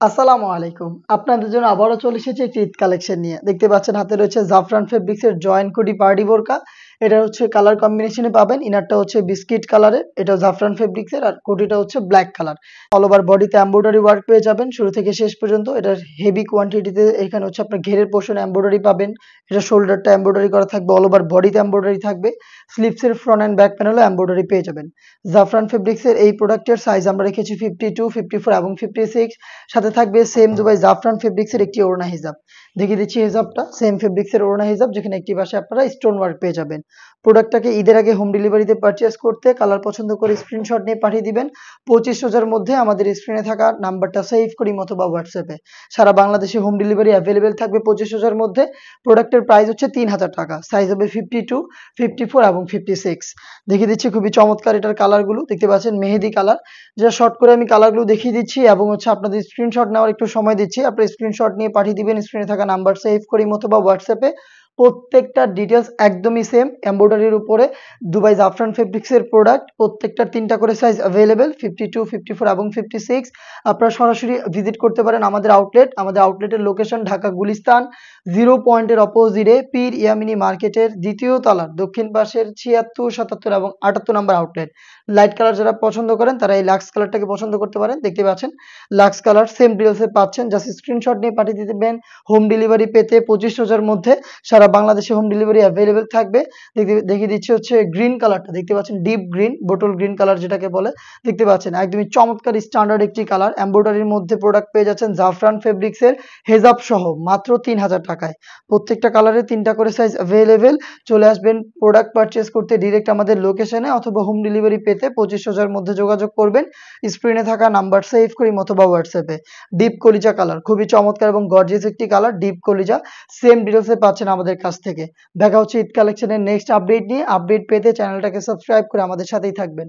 আসসালামু আলাইকুম। আপনাদের জন্য আবারও চলে এসেছি একটি ঈদ কালেকশন নিয়ে। দেখতে পাচ্ছেন হাতে রয়েছে জাফরান ফেব্রিক্স এর জয়েন্ট কোটি পার্টি বোরকা। এটা হচ্ছে কালার কম্বিনেশনে পাবেন। ইনারটা হচ্ছে বিস্কিট কালারের। এটা জাফরান ফেব্রিক্স এর আর কোটিটা হচ্ছে ব্ল্যাক কালার। অল ওভার বডিতে এমব্রয়ডারি ওয়ার্ক পেয়ে যাবেন শুরু থেকে শেষ পর্যন্ত। এটার হেভি কোয়ান্টিটিতে এখানে হচ্ছে আপনার ঘেরের পোরশনে এমব্রয়ডারি পাবেন। এটা শোল্ডারটা এমব্রয়ডারি করা থাকবে, অল ওভার বডিতে এমব্রয়ডারি থাকবে। স্লিভস এর ফ্রন্ট অ্যান্ড ব্যাক প্যানেলেও এমব্রয়ডারি পেয়ে যাবেন। জাফরান ফেব্রিক্স এর এই প্রোডাক্টের সাইজ আমরা রেখেছি 52, 54 এবং 56। সাথে থাকবে সেম দুবাই জাফরান ফেব্রিক্স এর একটি ওড়না হিজাব। দেখিয়ে দিচ্ছি হিজাবটা, সেম ফেব্রিক্স এর ওড়না হিজাব যেখানে একটি পাশে আপনারা স্টোন ওয়ার্ক পেয়ে যাবেন। প্রোডাক্টটাকে ঈদের আগে হোম ডেলিভারিতে পারচেজ করতে কালার পছন্দ করে স্ক্রিনশট নিয়ে পাঠিয়ে দিবেন 25,000 মধ্যে আমাদের স্ক্রিনে থাকা নাম্বারটা সেভ করি অথবা হোয়াটসঅ্যাপে। সারা বাংলাদেশে হোম ডেলিভারি অ্যাভেলেবেল থাকবে 25,000 মধ্যে। প্রোডাক্টের প্রাইস হচ্ছে 3000 টাকা, সাইজ হবে 52, 54 এবং 56। দেখিয়ে দিচ্ছি খুবই চমৎকার এটার কালারগুলো, দেখতে পাচ্ছেন মেহেদি কালার। যেটা শর্ট করে আমি কালারগুলো দেখিয়ে দিচ্ছি এবং হচ্ছে আপনাদের স্ক্রিনশট নেওয়ার একটু সময় দিচ্ছি। আপনারা স্ক্রিনশট নিয়ে পাঠিয়ে দিবেন স্ক্রিনে থাকা নাম্বার সেভ করি অথবা হোয়াটসঅ্যাপে। প্রত্যেকটা ডিটেলস একদমই সেম, এমব্রয়ডারির উপরে দুবাই জাফরান ফেব্রিক্স এর প্রোডাক্ট। প্রত্যেকটার 3টা করে সাইজ अवेलेबल 52, 54 এবং 56। আপনারা সরাসরি ভিজিট করতে পারেন আমাদের আউটলেট। আমাদের আউটলেটের লোকেশন ঢাকা গুলিস্তান 0 পয়েন্টের অপোজিটে পীর ইয়ামিনী মার্কেটের দ্বিতীয় তলার দক্ষিণ পাশের 76, 77 এবং 78 নম্বর আউটলেট। লাইট কালার যারা পছন্দ করেন তারা এই লাক্স কালারটাকে পছন্দ করতে পারেন। দেখতে পাচ্ছেন লাক্স কালার সেম ডিটেইলসে পাচ্ছেন, জাস্ট স্ক্রিনশট নিয়ে পাঠিয়ে দিবেন। হোম ডেলিভারি পেতে 25,000 মধ্যে সারা বাংলাদেশে হোম ডেলিভারি অ্যাভেলেবেল থাকবে। দেখিয়ে দিচ্ছি হচ্ছে গ্রিন কালারটা, দেখতে পাচ্ছেন deep green, bottle green colour যেটাকে বলে। দেখতে পাচ্ছেন একদমই চমৎকার স্ট্যান্ডার্ড একটি কালার। এমব্রয়ডারির মধ্যে প্রোডাক্ট পেয়ে যাচ্ছেন জাফরান ফেব্রিক্স এর হেজাব সহ মাত্র 3000 টাকায়। প্রত্যেকটা কালারে 3টা করে সাইজ অ্যাভেলেবেল। চলে আসবেন প্রোডাক্ট পারচেজ করতে ডিরেক্ট আমাদের লোকেশনে অথবা হোম ডেলিভারি পেতে 25,000 মধ্যে যোগাযোগ করবেন স্ক্রিনে থাকা নাম্বার সেভ করি অথবা হোয়াটসঅ্যাপে। ডিপ কলিজা কালার, খুবই চমৎকার এবং গর্জিয়াস একটি কালার ডিপ কলিজা। সেম ডিটেইলসে পাচ্ছেন আমাদের কাছ থেকে। দেখা হচ্ছে ঈদ কালেকশনের নেক্সট আপডেট নিয়ে। আপডেট পেতে চ্যানেলটাকে সাবস্ক্রাইব করে আমাদের সাথেই থাকবেন।